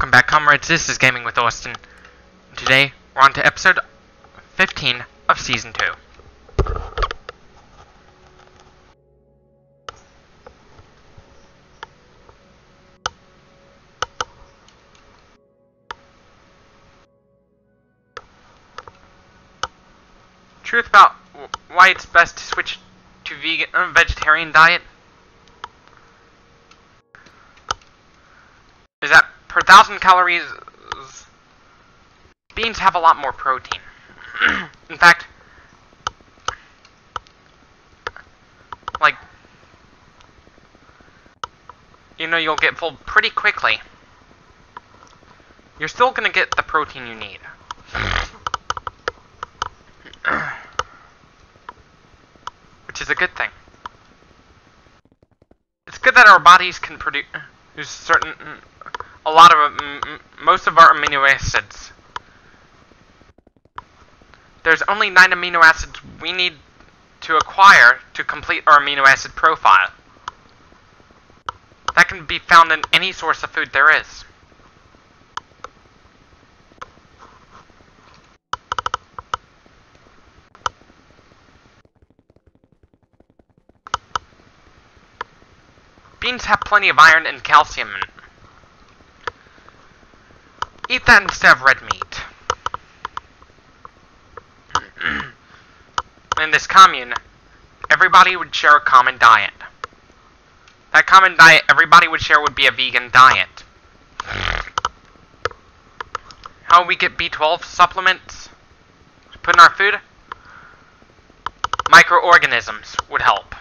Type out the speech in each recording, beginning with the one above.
Welcome back, comrades. This is Gaming with Austin. Today, we're on to episode 15 of Season 2. Truth about why it's best to switch to vegetarian diet is that per 1,000 calories, beans have a lot more protein. In fact, you'll get full pretty quickly. You're still gonna get the protein you need. Which is a good thing. It's good that our bodies can produce most of our amino acids. There's only 9 amino acids we need to acquire to complete our amino acid profile. That can be found in any source of food there is. Beans have plenty of iron and calcium in it. Eat that instead of red meat. In this commune, everybody would share a common diet. That common diet everybody would share would be a vegan diet. How we get B12 supplements to put in our food? Microorganisms would help.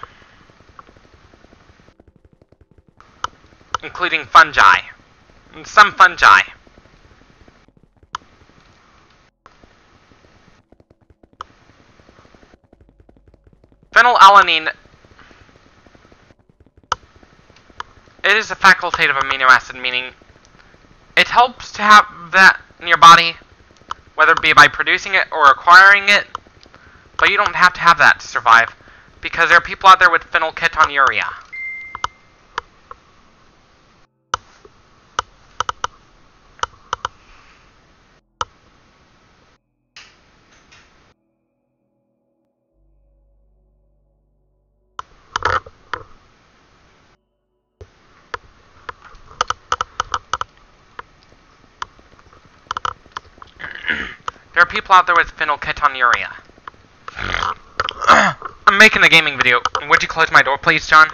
Including fungi. And some fungi. Phenylalanine, it is a facultative amino acid, meaning it helps to have that in your body, whether it be by producing it or acquiring it, but you don't have to have that to survive, because there are people out there with phenylketonuria. There are people out there with phenylketonuria. I'm making a gaming video. Would you close my door, please, John?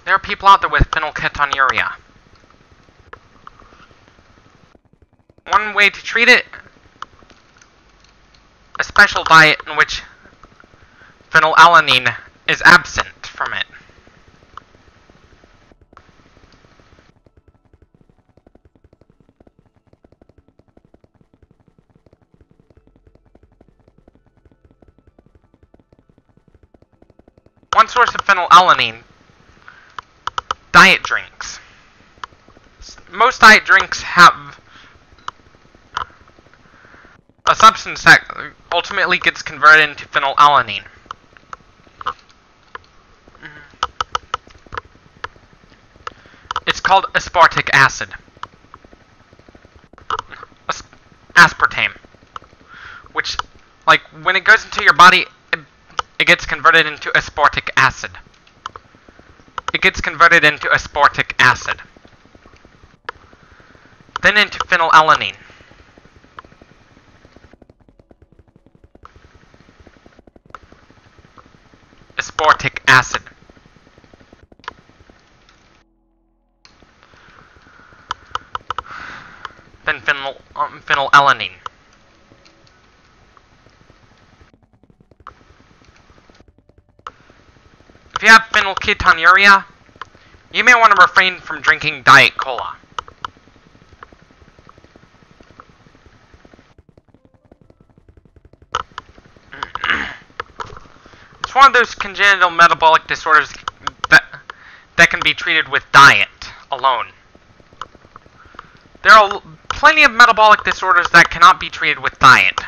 There are people out there with phenylketonuria. One way to treat it, a special diet in which phenylalanine is absent from it. One source of phenylalanine, diet drinks. Most diet drinks have a substance that ultimately gets converted into phenylalanine. It's called aspartic acid. Aspartame. Which, when it goes into your body, it gets converted into aspartic acid. It gets converted into aspartic acid. Then into phenylalanine. Aspartic acid. Then phenylalanine. If you have phenylketonuria, you may want to refrain from drinking Diet Cola. It's one of those congenital metabolic disorders that can be treated with diet alone. There are plenty of metabolic disorders that cannot be treated with diet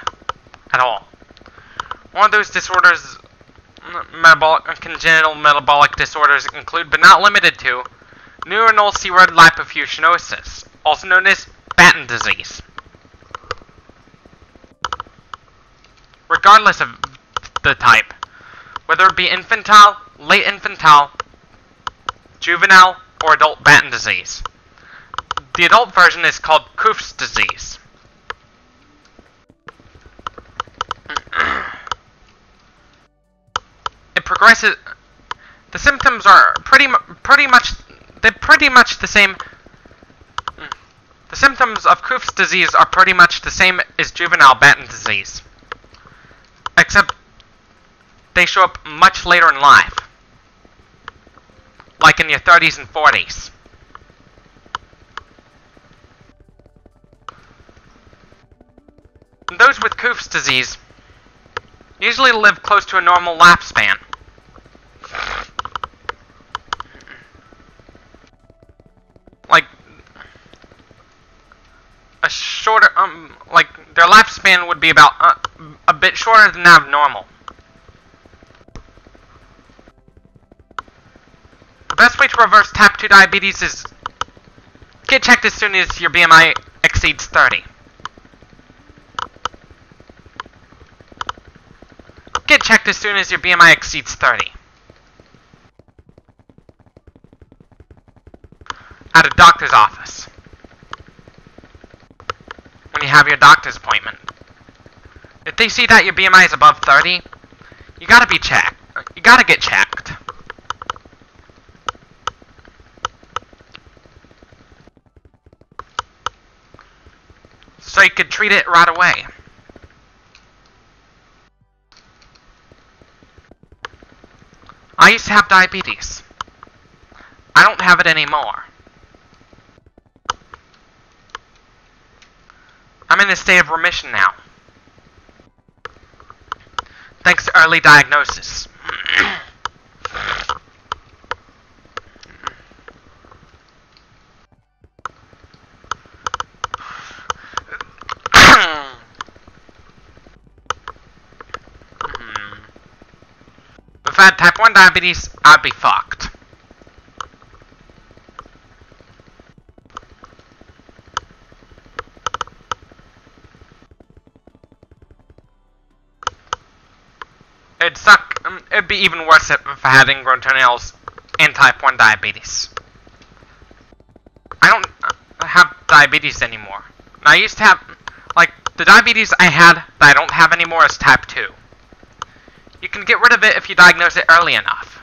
at all. One of those disorders, congenital metabolic disorders, include, but not limited to, neuronal C-word lipofuscinosis, also known as Batten disease. Regardless of the type, whether it be infantile, late infantile, juvenile, or adult Batten disease. The adult version is called Koof's disease. It progresses. The symptoms are pretty much the same. The symptoms of Koof's disease are pretty much the same as juvenile Batten disease, except they show up much later in life, like in your 30s and 40s. And those with Koof's disease usually live close to a normal lifespan. Like a shorter, like their lifespan would be about a bit shorter than that of normal. The best way to reverse type 2 diabetes is get checked as soon as your BMI exceeds 30. Get checked as soon as your BMI exceeds 30. At a doctor's office. When you have your doctor's appointment. If they see that your BMI is above 30, you gotta be checked. You gotta get checked. So you could treat it right away. I used to have diabetes. I don't have it anymore. I'm in a state of remission now. Thanks to early diagnosis. If I had type 1 diabetes, I'd be fucked. It'd suck. It'd be even worse if I had ingrown toenails and type 1 diabetes. I don't have diabetes anymore. I used to have, like, the diabetes I had that I don't have anymore is type 2. You can get rid of it if you diagnose it early enough.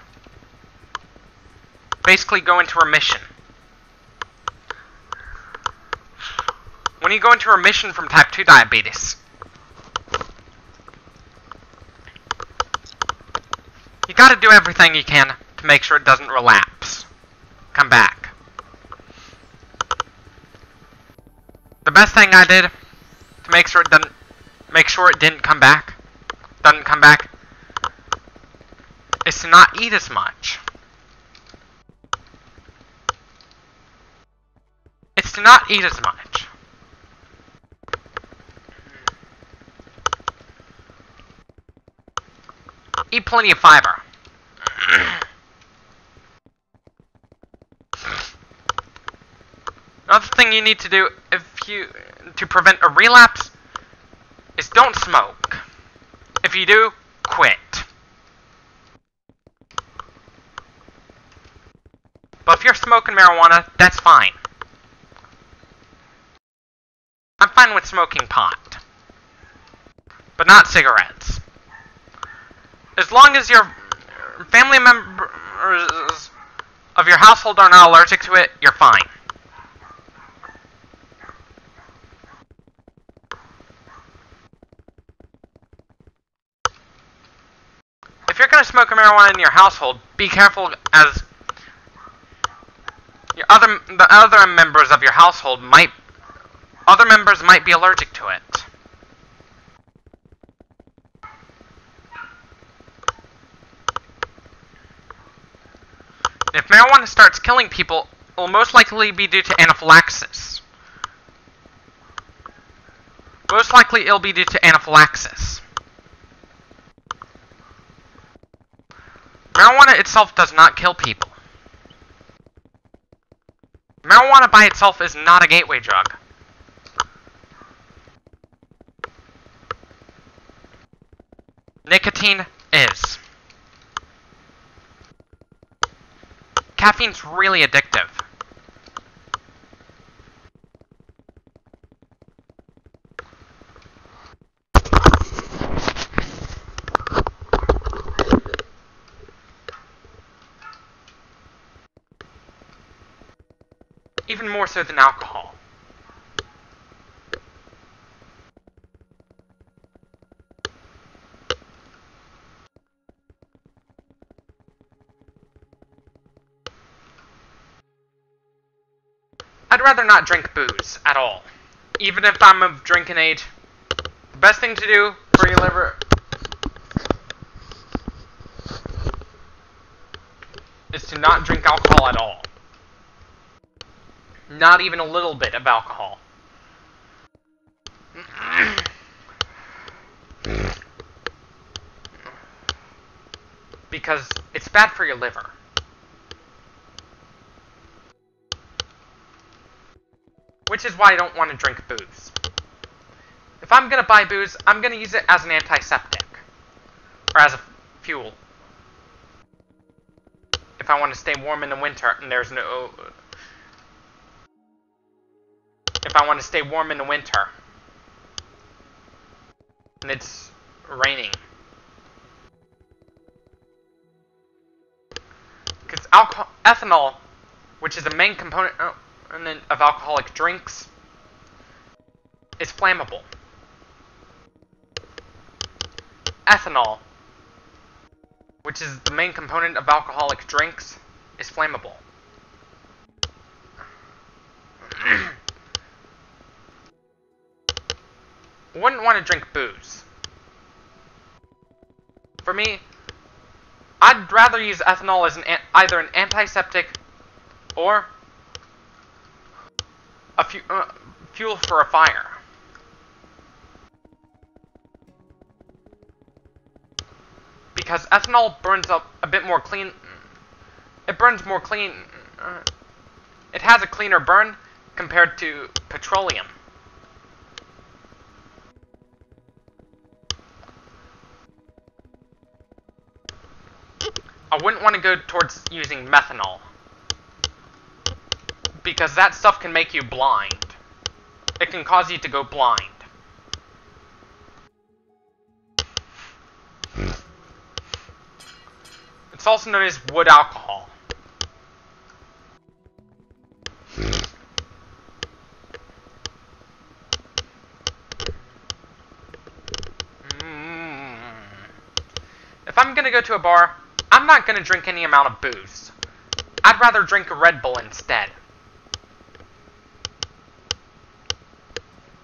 Basically go into remission. When you go into remission from type 2 diabetes, you gotta do everything you can to make sure it doesn't relapse. Come back. The best thing I did to make sure it didn't come back, is to not eat as much. It's to not eat as much. Eat plenty of fiber. Another thing you need to do to prevent a relapse is don't smoke. If you do, quit. But if you're smoking marijuana, that's fine. I'm fine with smoking pot, but not cigarettes. As long as your family members of your household are not allergic to it, you're fine. If you're going to smoke marijuana in your household, be careful, as the other members of your household might be allergic to it. If marijuana starts killing people, it will most likely be due to anaphylaxis. Most likely it'll be due to anaphylaxis. Marijuana itself does not kill people. Marijuana by itself is not a gateway drug. Nicotine is. Caffeine's really addictive. Even more so than alcohol. I'd rather not drink booze at all. Even if I'm of drinking age, the best thing to do for your liver is to not drink alcohol at all. Not even a little bit of alcohol. Because it's bad for your liver. Which is why I don't want to drink booze. If I'm gonna buy booze, I'm gonna use it as an antiseptic. Or as a fuel. If I want to stay warm in the winter and there's no... If I want to stay warm in the winter and it's raining. Because ethanol, which is the main component of alcoholic drinks, is flammable. Ethanol, which is the main component of alcoholic drinks, is flammable. Wouldn't want to drink booze. For me, I'd rather use ethanol as either an antiseptic or a fuel for a fire. Because ethanol burns up a bit more clean. It burns more clean. It has a cleaner burn compared to petroleum. I wouldn't want to go towards using methanol. Because that stuff can make you blind. It can cause you to go blind. It's also known as wood alcohol. If I'm gonna go to a bar, I'm not gonna drink any amount of booze. I'd rather drink a Red Bull instead.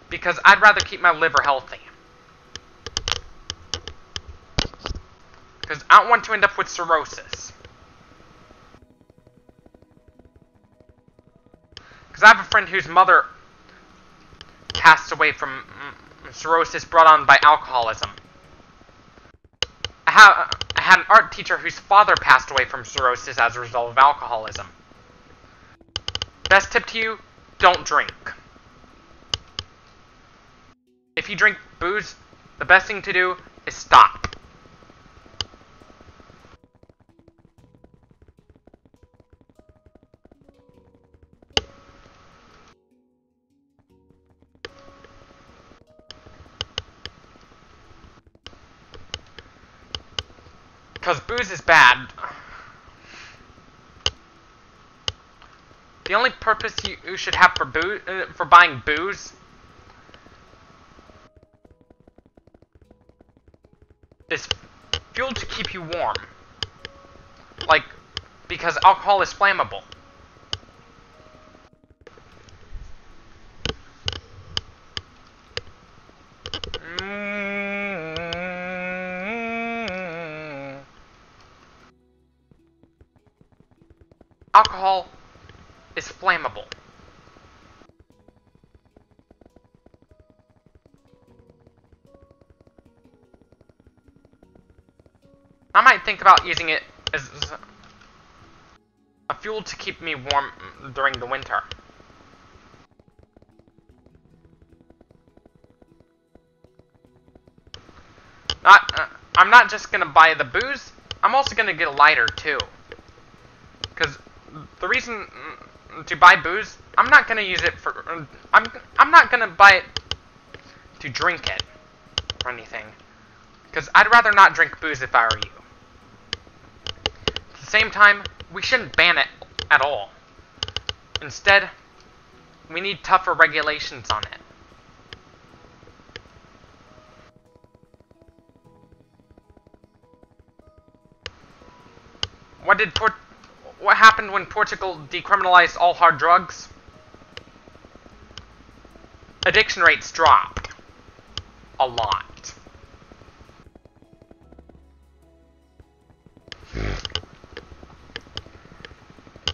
Because I'd rather keep my liver healthy. Because I don't want to end up with cirrhosis. Because I have a friend whose mother passed away from cirrhosis brought on by alcoholism. I had an art teacher whose father passed away from cirrhosis as a result of alcoholism. Best tip to you, don't drink. If you drink booze, the best thing to do is stop. Because booze is bad. The only purpose you should have for buying booze is fuel to keep you warm. Like, because alcohol is flammable. Alcohol is flammable. I might think about using it as a fuel to keep me warm during the winter. I'm not just gonna buy the booze, I'm also gonna get a lighter too. Because the reason to buy booze, I'm not gonna use it for, I'm not gonna buy it to drink it or anything. Because I'd rather not drink booze if I were you. At the same time, we shouldn't ban it at all. Instead, we need tougher regulations on it. What happened when Portugal decriminalized all hard drugs? Addiction rates dropped. A lot.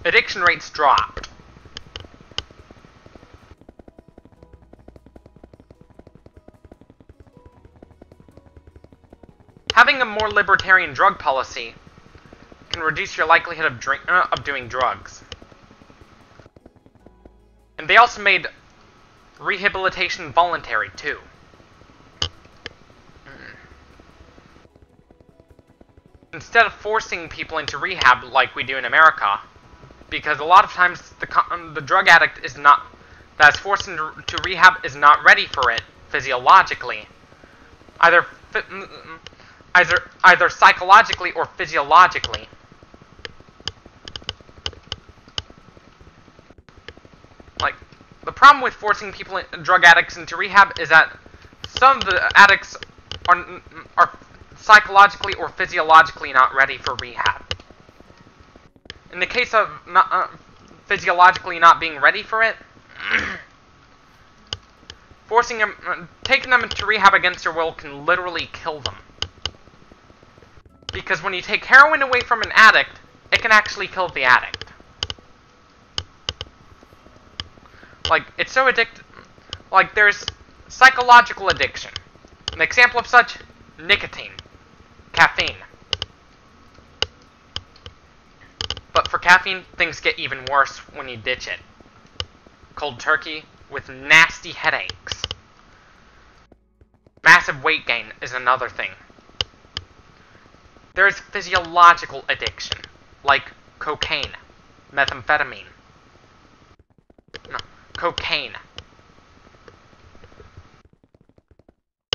Addiction rates dropped. Having a more libertarian drug policy can reduce your likelihood of doing drugs. And they also made rehabilitation voluntary, too. Instead of forcing people into rehab like we do in America, because a lot of times the drug addict that's forced into rehab is not ready for it physiologically, either psychologically or physiologically. Like, the problem with forcing drug addicts into rehab is that some of the addicts are psychologically or physiologically not ready for rehab. In the case of physiologically not being ready for it, taking them into rehab against their will can literally kill them. Because when you take heroin away from an addict, it can actually kill the addict. Like, it's so addictive. Like, there's psychological addiction. An example of such, nicotine. Caffeine. But for caffeine, things get even worse when you ditch it. Cold turkey with nasty headaches. Massive weight gain is another thing. There is physiological addiction, like cocaine, methamphetamine. No, cocaine.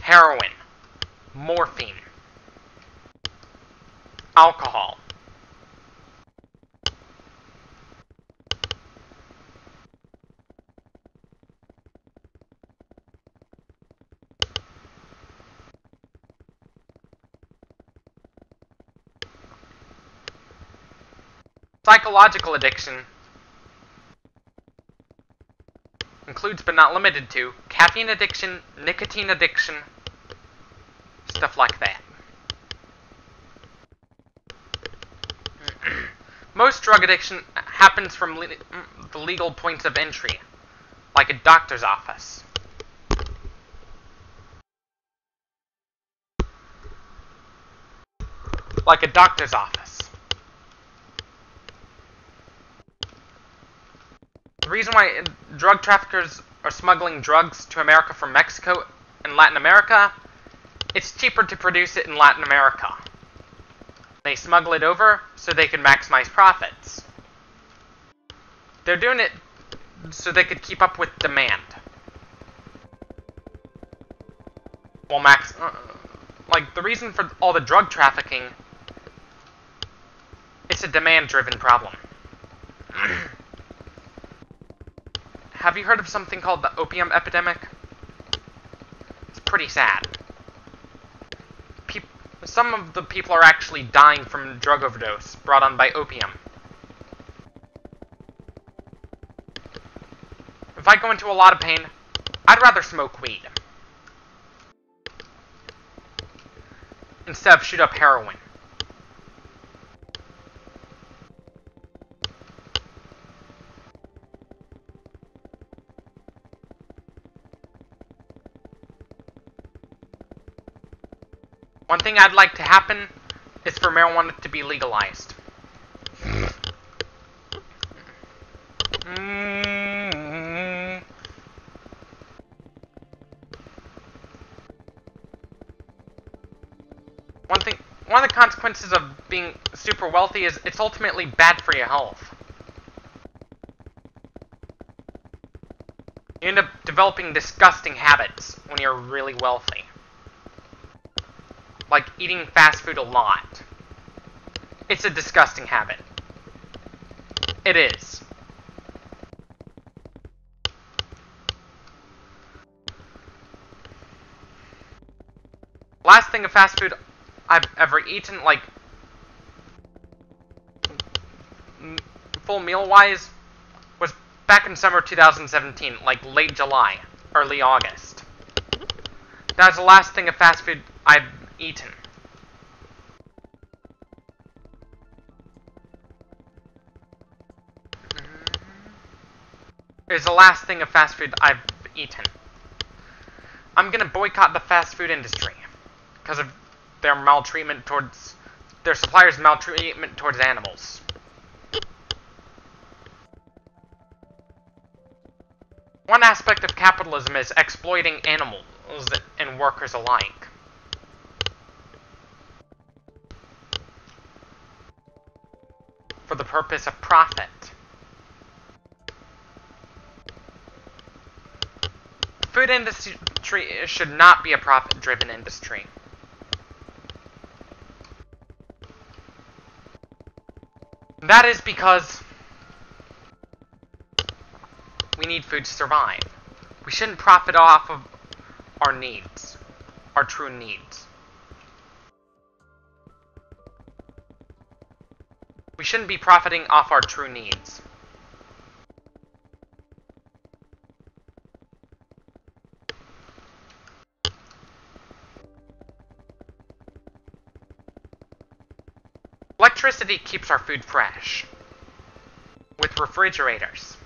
Heroin. Morphine. Alcohol. Psychological addiction includes but not limited to caffeine addiction, nicotine addiction, stuff like that. Most drug addiction happens from the legal points of entry, like a doctor's office. Like a doctor's office. The reason why drug traffickers are smuggling drugs to America from Mexico and Latin America, it's cheaper to produce it in Latin America. They smuggle it over so they can maximize profits. They're doing it so they could keep up with demand. Well, like, the reason for all the drug trafficking, it's a demand-driven problem. Have you heard of something called the opium epidemic? It's pretty sad. Some of the people are actually dying from drug overdose brought on by opium. If I go into a lot of pain, I'd rather smoke weed instead of shoot up heroin. One thing I'd like to happen is for marijuana to be legalized. one of the consequences of being super wealthy is it's ultimately bad for your health. You end up developing disgusting habits when you're really wealthy. Like eating fast food a lot. It's a disgusting habit. It is. Last thing of fast food I've ever eaten, like, full meal-wise, was back in summer 2017, like late July, early August. That was the last thing of fast food I've eaten. It was the last thing of fast food I've eaten. I'm gonna boycott the fast food industry because of their maltreatment towards their suppliers' maltreatment towards animals. One aspect of capitalism is exploiting animals and workers alike. For the purpose of profit. The food industry should not be a profit-driven industry. That is because we need food to survive. We shouldn't profit off of our needs, our true needs. We shouldn't be profiting off our true needs. Electricity keeps our food fresh. With refrigerators.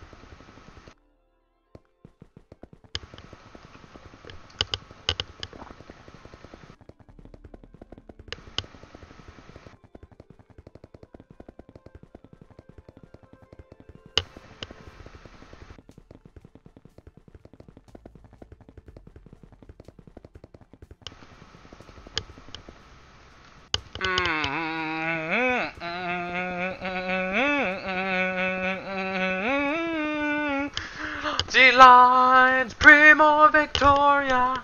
Lines, Primo Victoria.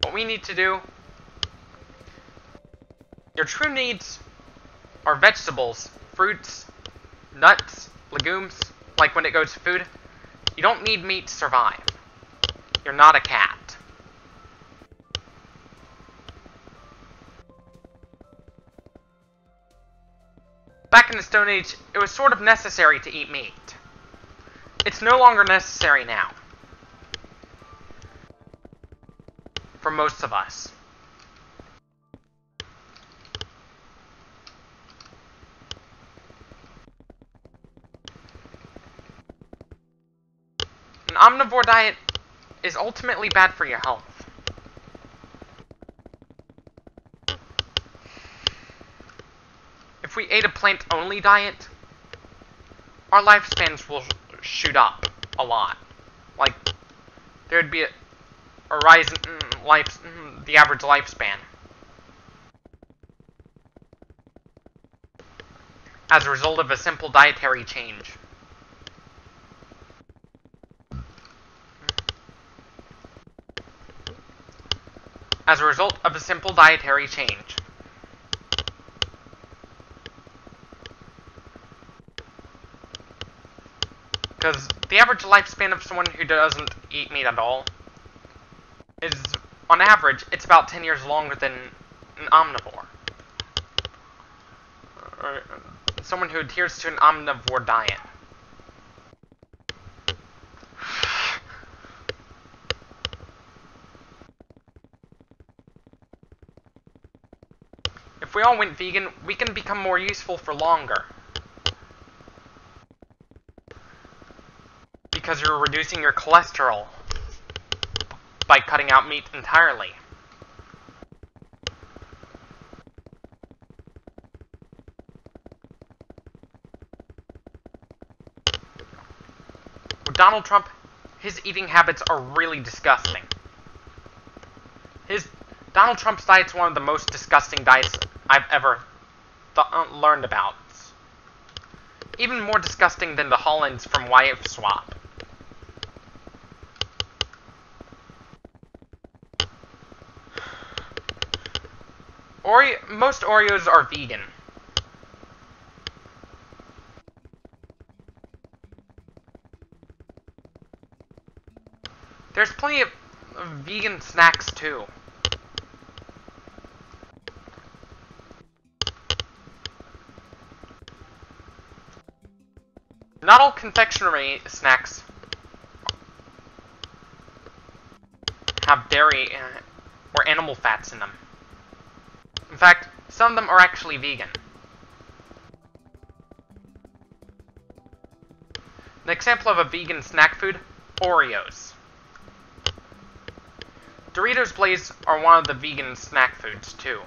What we need to do, your true needs are vegetables, fruits, nuts, legumes, like when it goes to food. You don't need meat to survive. You're not a cat. Back in the Stone Age, it was sort of necessary to eat meat. It's no longer necessary now. For most of us. An omnivore diet is ultimately bad for your health. If we ate a plant-only diet, our lifespans will shoot up a lot. Like, there would be a rise in the average lifespan. As a result of a simple dietary change. As a result of a simple dietary change. Because the average lifespan of someone who doesn't eat meat at all is, on average, it's about 10 years longer than an omnivore. Or someone who adheres to an omnivore diet. If we all went vegan, we can become more useful for longer. Because you're reducing your cholesterol by cutting out meat entirely. Donald Trump, his eating habits are really disgusting. Donald Trump's diet's one of the most disgusting diets I've ever learned about. Even more disgusting than the Hollands from Wife Swap. Most Oreos are vegan. There's plenty of vegan snacks too. Not all confectionery snacks have dairy or animal fats in them. In fact, some of them are actually vegan. An example of a vegan snack food, Oreos. Doritos Blaze are one of the vegan snack foods, too.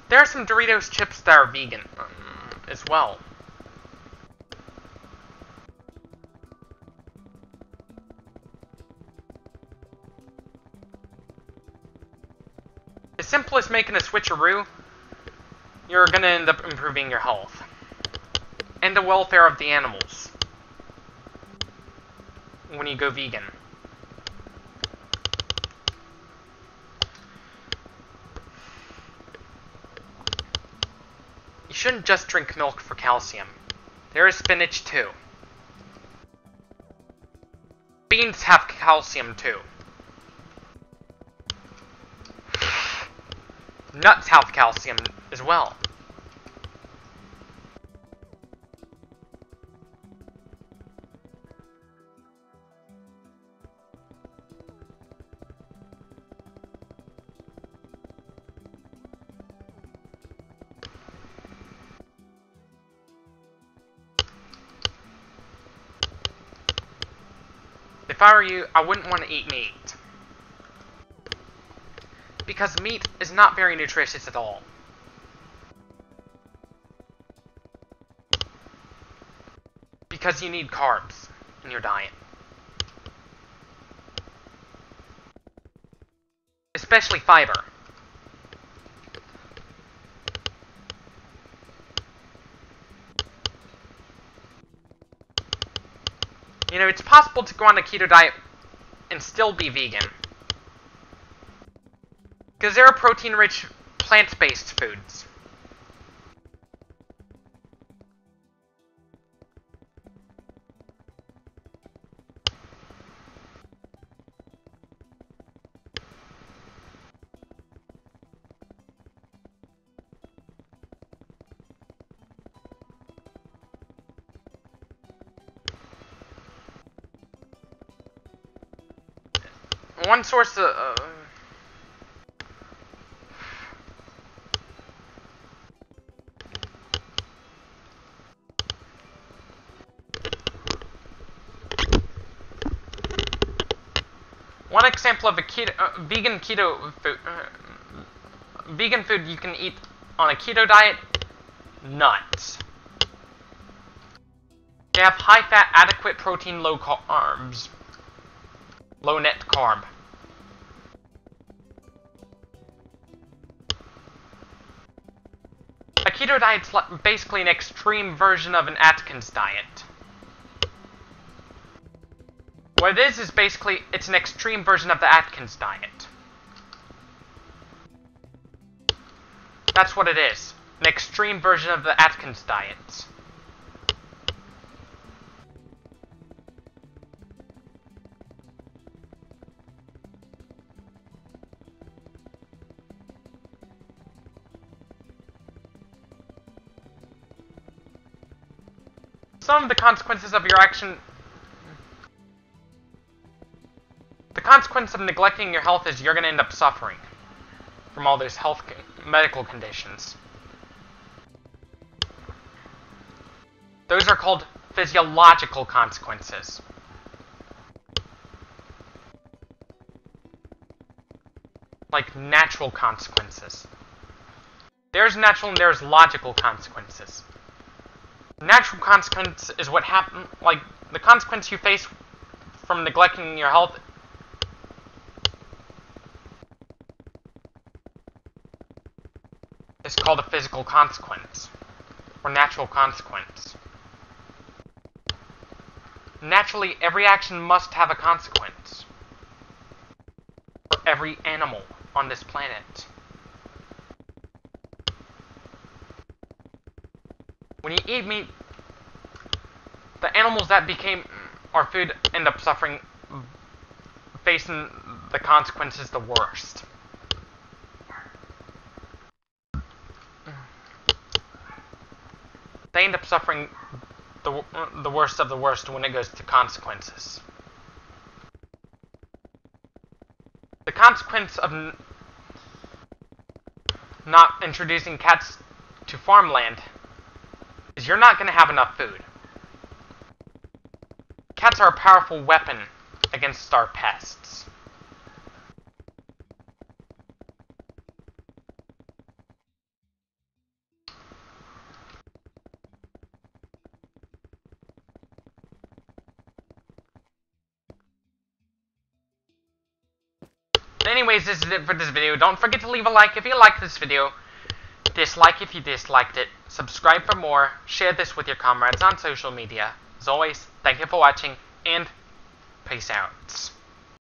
There are some Doritos chips that are vegan, as well. As simple as making a switcheroo, you're gonna end up improving your health. And the welfare of the animals. When you go vegan. You shouldn't just drink milk for calcium. There is spinach too. Beans have calcium too. Nuts have calcium as well. If I were you, I wouldn't want to eat meat. Because meat is not very nutritious at all. Because you need carbs in your diet. Especially fiber. You know, it's possible to go on a keto diet and still be vegan. Because there are protein-rich, plant-based foods. One source of... One example of a vegan food you can eat on a keto diet, nuts. They have high fat, adequate protein, low carbs. Low net carb. A keto diet's basically an extreme version of an Atkins diet. What it is basically, it's an extreme version of the Atkins diet. That's what it is. An extreme version of the Atkins diet. Some of the consequences of your action... The consequence of neglecting your health is you're going to end up suffering from all those medical conditions. Those are called physiological consequences. Like natural consequences. There's natural and there's logical consequences. Natural consequence is what happen, like the consequence you face from neglecting your health is called a physical consequence, or natural consequence. Naturally, every action must have a consequence. For every animal on this planet. When you eat meat, the animals that became our food end up suffering, facing the consequences the worst. They end up suffering the worst of the worst when it goes to consequences. The consequence of not introducing cats to farmland is you're not going to have enough food. Cats are a powerful weapon against our pests. Anyways, this is it for this video. Don't forget to leave a like if you liked this video. Dislike if you disliked it. Subscribe for more. Share this with your comrades on social media. As always, thank you for watching, and peace out.